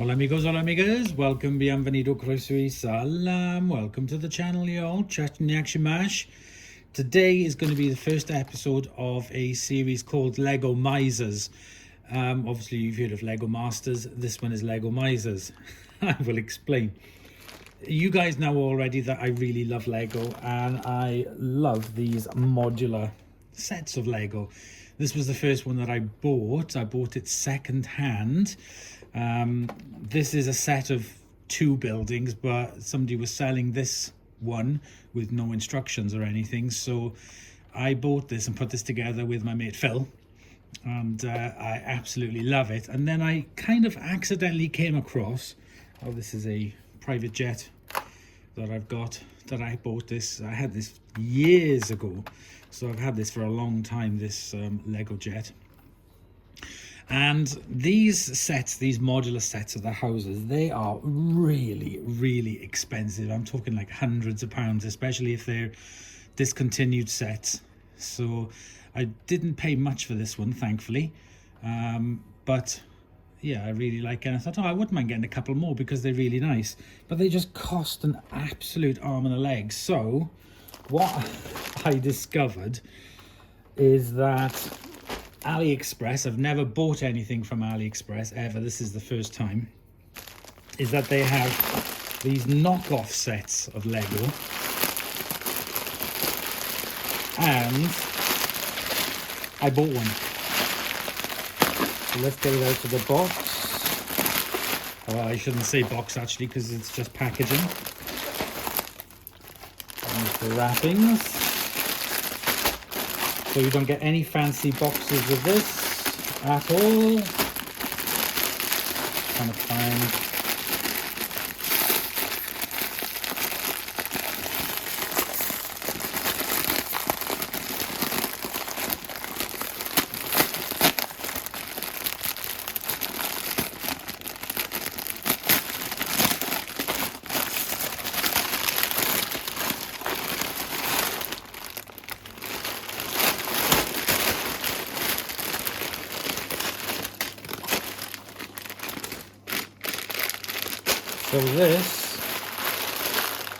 Hola amigos, hola amigas, welcome, bienvenido, croeso salam, welcome to the channel y'all, Mash. Today is going to be the first episode of a series called Lego Misers. Obviously you've heard of Lego Masters, this one is Lego Misers. I will explain. You guys know already that I really love Lego and I love these modular sets of Lego. This was the first one that I bought it second hand. This is a set of 2 buildings, but somebody was selling this one with no instructions or anything, so I bought this and put this together with my mate Phil, and I absolutely love it. And then I kind of accidentally came across, oh, this is a private jet that I've got, that I bought this. I had this years ago, so I've had this for a long time, this Lego jet. And these sets, these modular sets of the houses, they are really expensive. I'm talking like hundreds of pounds, especially if they're discontinued sets. So I didn't pay much for this one, thankfully, but yeah, I really like it. And I thought, oh, I wouldn't mind getting a couple more because they're really nice, but they just cost an absolute arm and a leg. So what I discovered is that AliExpress, I've never bought anything from AliExpress ever, this is the first time, is that they have these knockoff sets of Lego, and I bought one. So let's get it out of the box. Oh, I shouldn't say box actually, because it's just packaging. And the wrappings. So you don't get any fancy boxes with this at all. Kind of fine. So this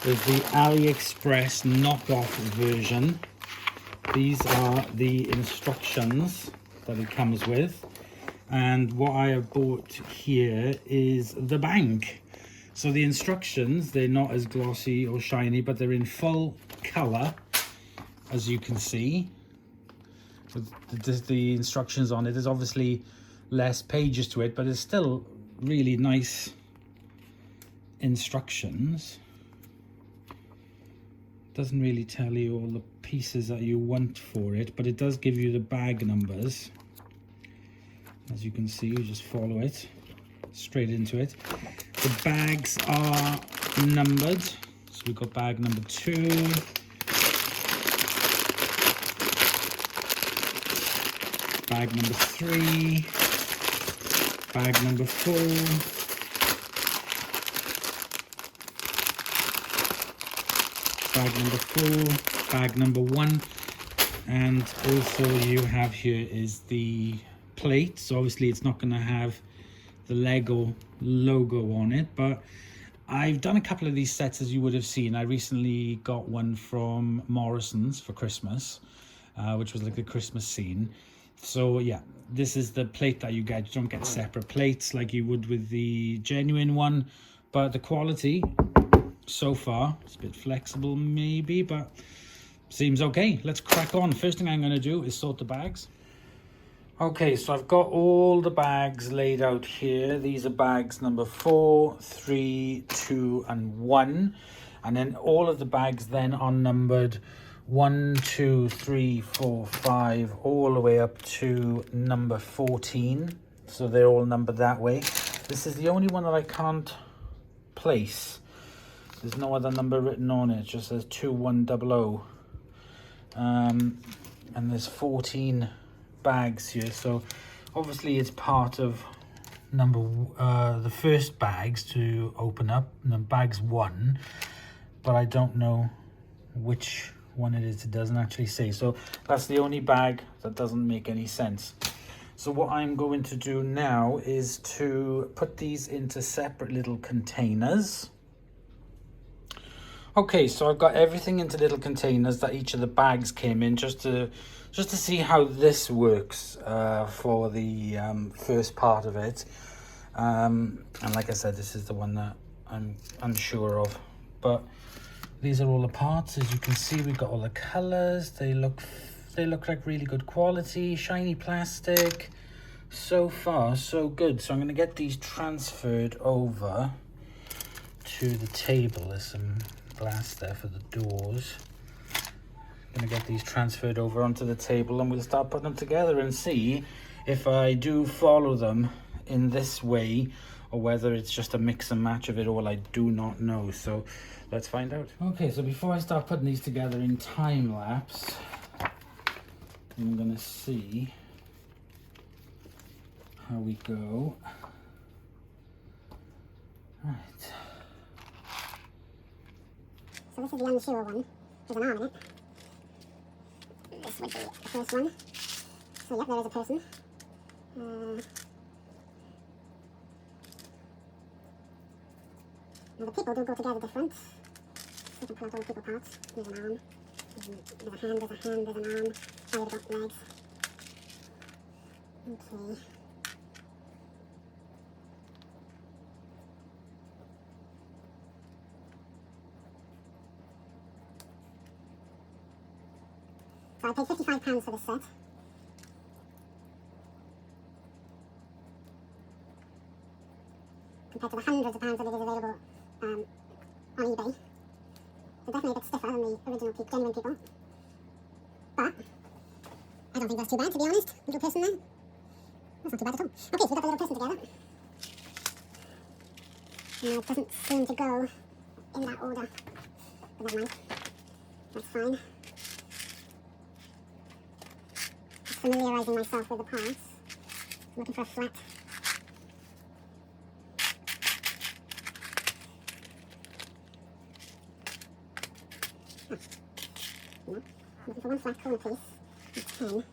is the AliExpress knockoff version. These are the instructions that it comes with. And what I have bought here is the bank. So the instructions, they're not as glossy or shiny, but they're in full color, as you can see. The instructions on it, there's obviously less pages to it, but it's still really nice instructions. Doesn't really tell you all the pieces that you want for it, but it does give you the bag numbers. As you can see, you just follow it straight into it. The bags are numbered, so we've got bag number 2, bag number 3, bag number 4, bag number 4, bag number 1, and also you have here is the plate. So obviously it's not going to have the Lego logo on it, but I've done a couple of these sets, as you would have seen. I recently got one from Morrison's for Christmas, which was like a Christmas scene. So yeah, this is the plate that you get. You don't get separate plates like you would with the genuine one, but the quality so far, it's a bit flexible maybe, but seems okay. Let's crack on. First thing I'm going to do is sort the bags. Okay, so I've got all the bags laid out here. These are bags number 4, 3, 2 and 1, and then all of the bags then are numbered 1, 2, 3, 4, 5 all the way up to number 14, so they're all numbered that way. This is the only one that I can't place. There's no other number written on it, it just says 2100. And there's 14 bags here, so obviously it's part of the first bags to open up, bags 1, but I don't know which one it is. It doesn't actually say, so that's the only bag that doesn't make any sense. So what I'm going to do now is to put these into separate little containers. Okay, so I've got everything into little containers that each of the bags came in, just to see how this works for the first part of it. And like I said, this is the one that I'm unsure of, but these are all the parts. As you can see, we've got all the colors. They look like really good quality, shiny plastic. So far, so good. So I'm going to get these transferred over to the table. There's some glass there for the doors. I'm going to get these transferred over onto the table, and we'll start putting them together and see if I do follow them in this way or whether it's just a mix and match of it all. I do not know, so let's find out. Okay, so before I start putting these together in time lapse, I'm going to see how we go. Right. So this is the unsure one. There's an arm in it. This would be the first one. So yep, there is a person. Now the people do go together different. So you can pull out all the people parts. There's an arm. There's a hand, there's an arm. Oh, they've got legs. Okay. So I paid £55 for this set. Compared to the hundreds of pounds that it is available on eBay. So definitely a bit stiffer than the original genuine people. But I don't think that's too bad, to be honest. Little person there. That's not too bad at all. Okay, so we've got the little person together. Now it doesn't seem to go in that order. But never mind. That's fine. Familiarising myself with the parts. I'm looking for a flat. Oh. No. I'm looking for one flat corner piece. That's 10.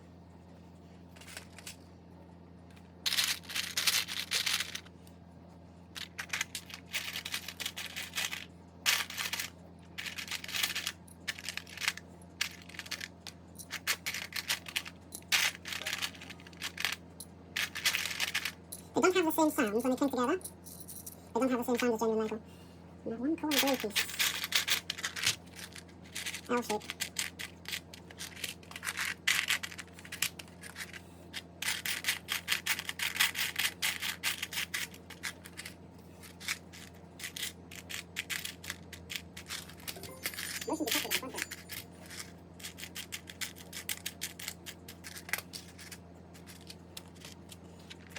They don't have the same sounds when they come together. They don't have the same sound as genuine Lego. Now one corner blue piece. L shape. Motion detected in the front there.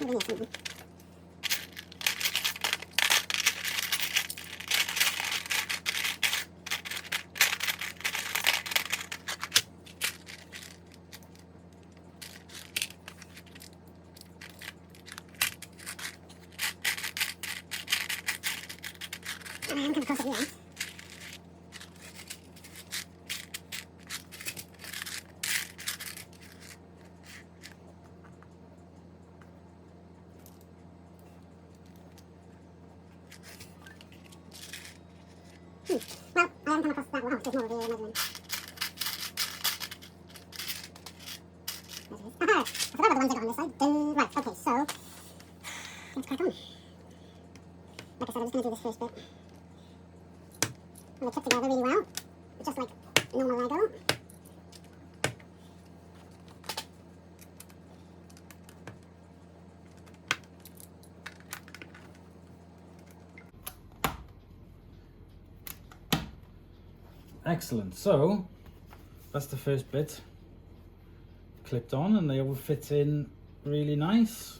Maybe near something. I am coming close at the end. Well, I haven't come across that one. Oh, there's more over here, another one. There it is. Aha! I forgot about the ones I got on this side. Right, okay, so let's crack on. Like I said, I'm just going to do this first bit. And they clip together really well, just like normal Lego. Excellent. So that's the first bit clipped on, and they all fit in really nice.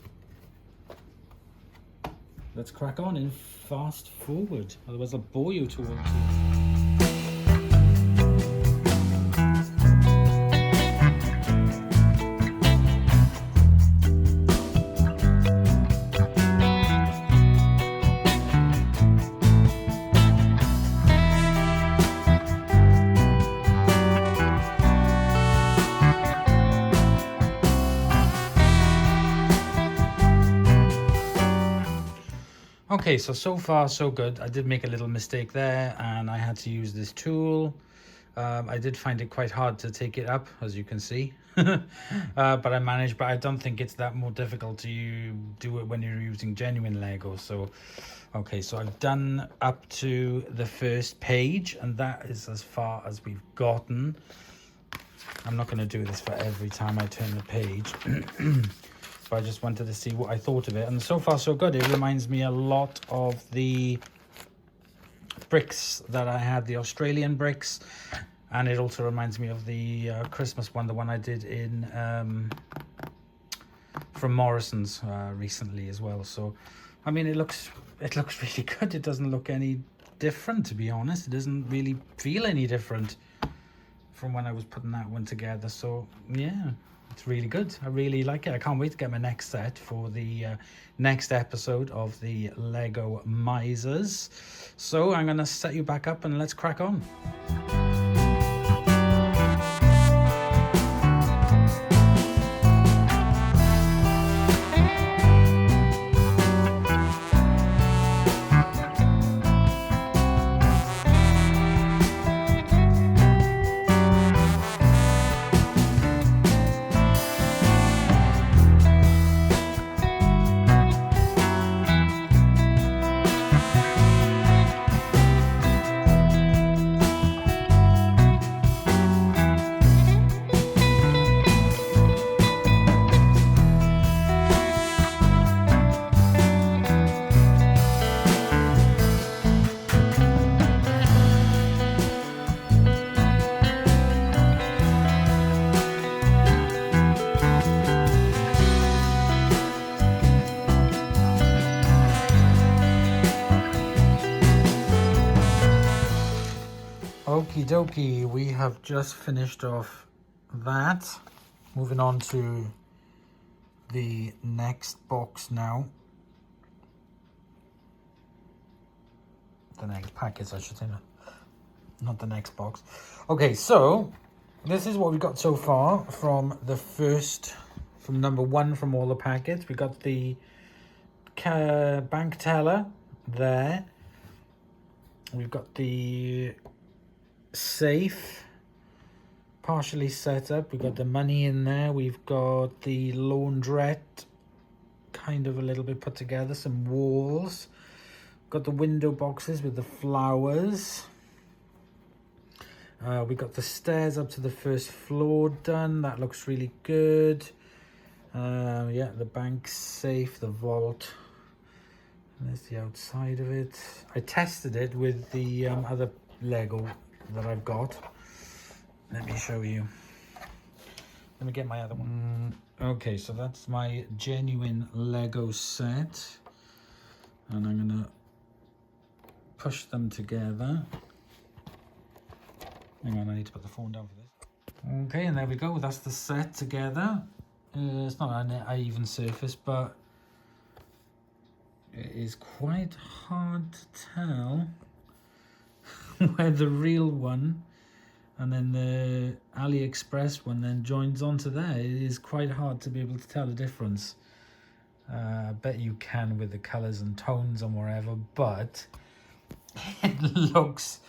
Let's crack on in fast forward, otherwise I'll bore you to all of this. Okay, so far so good. I did make a little mistake there and I had to use this tool. I did find it quite hard to take it up, as you can see. But I managed, but I don't think it's that more difficult to do it when you're using genuine Lego. So, okay, so I've done up to the first page and that is as far as we've gotten. I'm not going to do this for every time I turn the page. But I just wanted to see what I thought of it. And so far so good. It reminds me a lot of the bricks that I had, the Australian bricks, and it also reminds me of the Christmas one, the one I did in from Morrison's recently as well. So I mean, it looks really good. It doesn't look any different, to be honest. It doesn't really feel any different from when I was putting that one together. So yeah, it's really good. I really like it. I can't wait to get my next set for the next episode of the Lego Misers. So I'm going to set you back up and let's crack on. Okie dokie, we have just finished off that. Moving on to the next box now. The next packets, I should say, not the next box. Okay, so this is what we got so far from the first, from number one from all the packets. We got the bank teller there. We've got the safe partially set up. We've got the money in there. We've got the laundrette kind of a little bit put together, some walls. Got the window boxes with the flowers. We got the stairs up to the first floor done. That looks really good. Yeah, the bank safe, the vault. And there's the outside of it. I tested it with the other Lego that I've got. Let me show you. Let me get my other one. Okay, so that's my genuine Lego set. And I'm gonna push them together. Hang on, I need to put the phone down for this. Okay, and there we go. That's the set together. It's not an even surface, but it is quite hard to tell where the real one and then the AliExpress one then joins onto there. It is quite hard to be able to tell the difference. I bet you can with the colours and tones and whatever, but it looks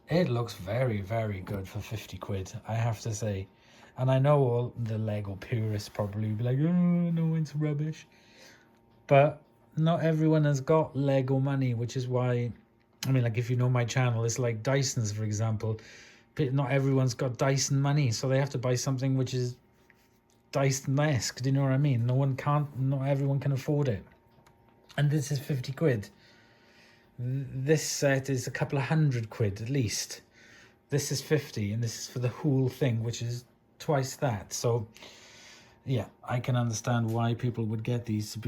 very, very good for 50 quid, I have to say. And I know all the Lego purists probably be like, oh no, it's rubbish. But not everyone has got Lego money, which is why, I mean, like if you know my channel, it's like Dyson's, for example. Not everyone's got Dyson money, so they have to buy something which is Dyson-esque. Do you know what I mean? Not everyone can afford it. And this is 50 quid. This set is a couple of £100 at least. This is 50, and this is for the whole thing, which is twice that. So yeah, I can understand why people would get these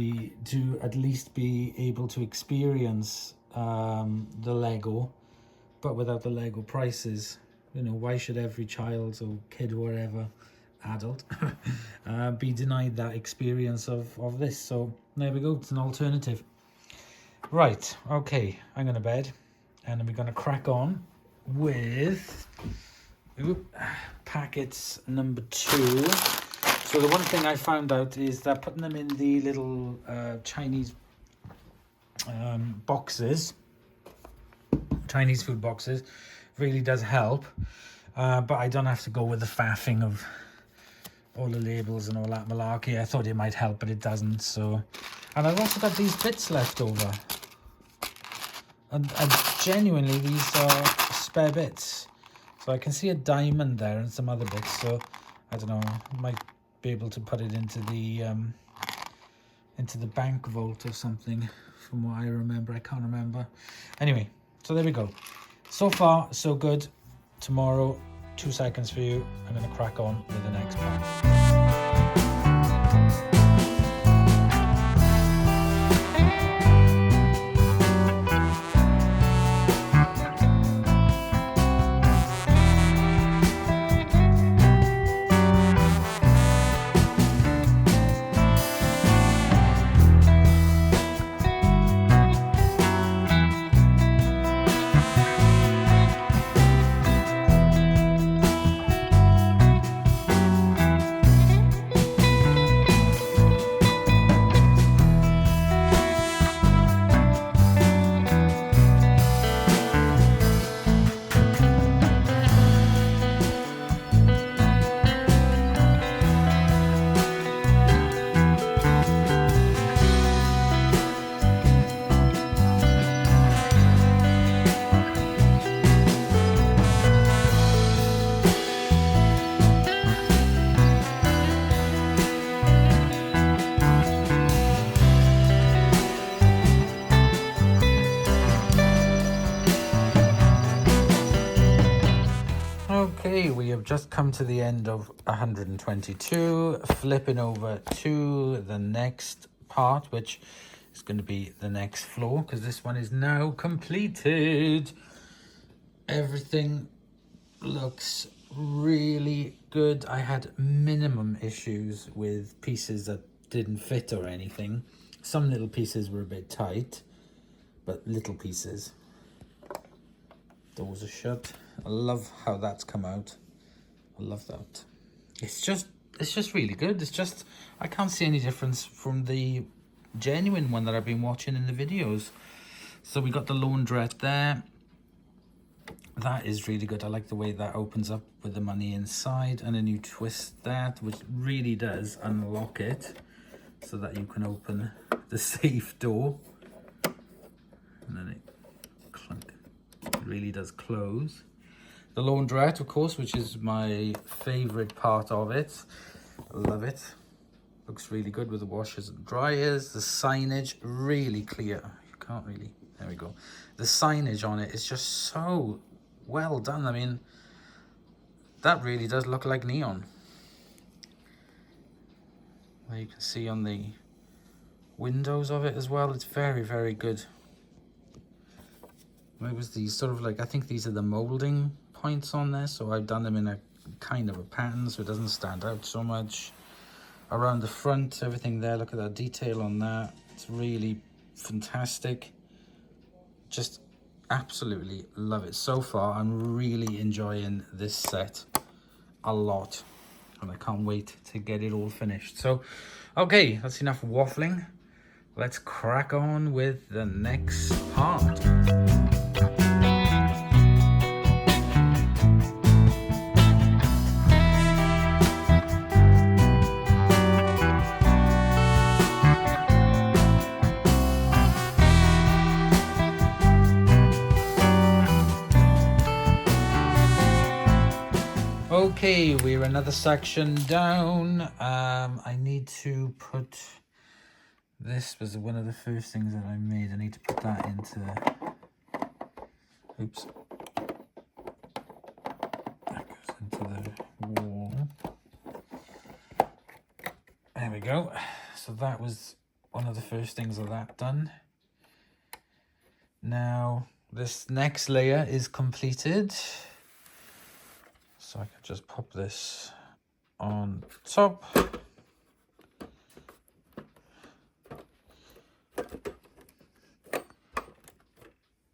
to at least be able to experience the Lego, but without the Lego prices. You know, why should every child or kid or whatever, adult, be denied that experience of this? So there we go, it's an alternative. Right, okay, I'm going to bed, and then we're going to crack on with packets number 2. So the one thing I found out is that putting them in the little Chinese boxes, Chinese food boxes, really does help. But I don't have to go with the faffing of all the labels and all that malarkey. I thought it might help, but it doesn't. So, and I've also got these bits left over. And genuinely, these are spare bits. So I can see a diamond there and some other bits. So I don't know, I might be able to put it into the bank vault or something. From what I remember, I can't remember. Anyway, so there we go. So far, so good. Tomorrow, 2 seconds for you. I'm going to crack on with the next part. Okay, we have just come to the end of 122, flipping over to the next part, which is going to be the next floor, because this one is now completed. Everything looks really good. I had minimum issues with pieces that didn't fit or anything. Some little pieces were a bit tight, but little pieces. Doors are shut. I love how that's come out. I love that. It's just really good. It's just, I can't see any difference from the genuine one that I've been watching in the videos. So we got the laundrette there. That is really good. I like the way that opens up with the money inside, and then you twist that, which really does unlock it so that you can open the safe door. And then it clunk. It really does close. The laundrette, of course, which is my favorite part of it. I love it. Looks really good with the washers and dryers. The signage, really clear. You can't really, there we go. The signage on it is just so well done. I mean, that really does look like neon. There you can see on the windows of it as well. It's very, very good. It was these sort of like, I think these are the molding points on there, so I've done them in a kind of a pattern so it doesn't stand out so much. Around the front, everything there, look at that detail on that. It's really fantastic. Just absolutely love it. So far, I'm really enjoying this set a lot, and I can't wait to get it all finished. So, okay, that's enough waffling. Let's crack on with the next part. Okay, we're another section down. I need to put, this was one of the first things that I made. I need to put that into, oops. That goes into the wall. There we go. So that was one of the first things of that done. Now, this next layer is completed. So I can just pop this on top.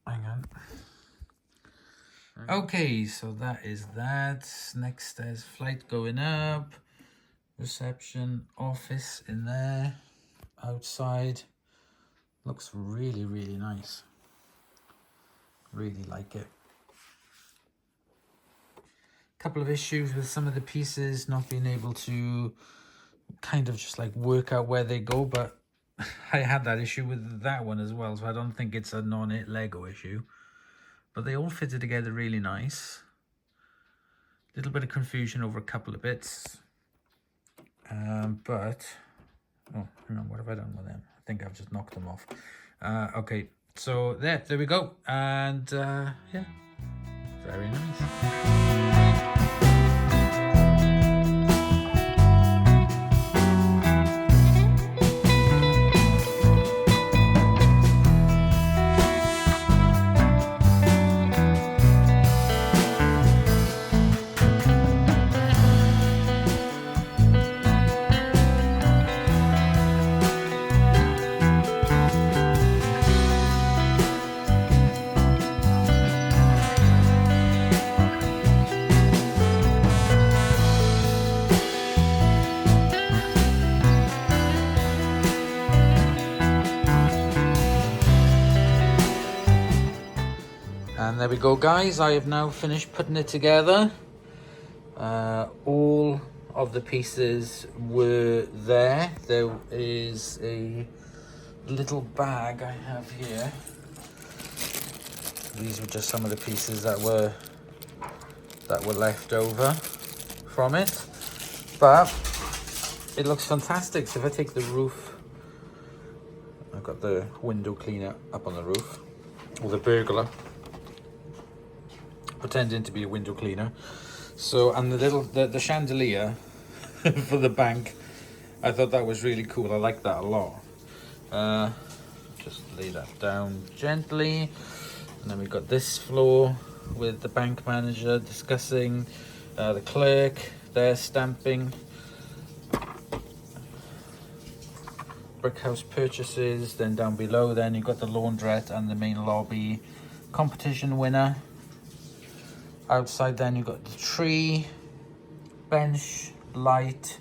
Hang on. Okay, so that is that. Next there's flight going up. Reception, office in there. Outside. Looks really, really nice. Really like it. Couple of issues with some of the pieces not being able to kind of just like work out where they go, but I had that issue with that one as well, so I don't think it's a non-it Lego issue. But they all fitted together really nice. Little bit of confusion over a couple of bits. But, oh, hang on, what have I done with them? I think I've just knocked them off. Okay, so there we go. And yeah, very nice. And there we go, guys. I have now finished putting it together. All of the pieces were there. There is a little bag I have here. These were just some of the pieces that were left over from it. But it looks fantastic. So if I take the roof, I've got the window cleaner up on the roof, or the burglar pretending to be a window cleaner. So, and the chandelier for the bank, I thought that was really cool. I like that a lot. Just lay that down gently. And then we've got this floor with the bank manager discussing, the clerk there stamping, brickhouse purchases. Then down below, then you've got the laundrette and the main lobby, competition winner. Outside then you've got the tree, bench, light,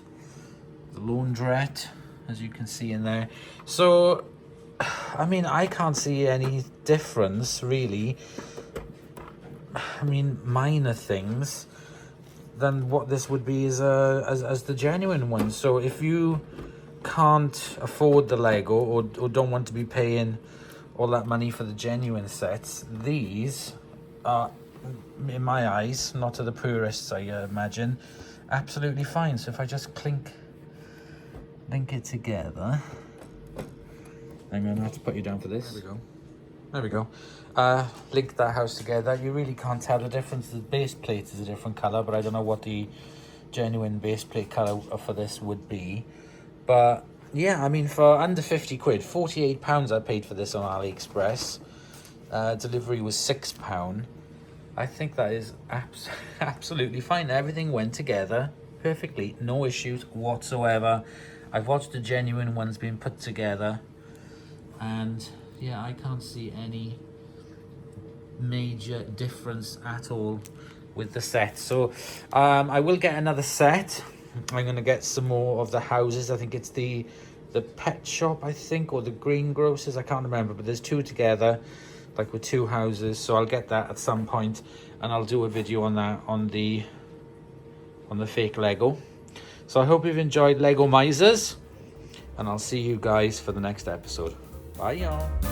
the laundrette, as you can see in there. So, I mean, I can't see any difference really. I mean, minor things than what this would be as the genuine one. So if you can't afford the Lego or don't want to be paying all that money for the genuine sets, these are, in my eyes, not to the purists, I imagine, absolutely fine. So if I just link it together, I'm gonna have to put you down for this. There we go. Link that house together. You really can't tell the difference. The base plate is a different color, but I don't know what the genuine base plate color for this would be. But yeah, I mean, for under 50 quid, £48 I paid for this on AliExpress. Delivery was £6. I think that is absolutely fine. Everything went together perfectly, no issues whatsoever. I've watched the genuine ones being put together, and yeah, I can't see any major difference at all with the set. So I will get another set. I'm going to get some more of the houses. I think it's the pet shop, I think, or the greengrocers, I can't remember, but there's two together, like with two houses. So I'll get that at some point, and I'll do a video on that on the fake Lego. So I hope you've enjoyed Lego Misers, and I'll see you guys for the next episode. Bye y'all.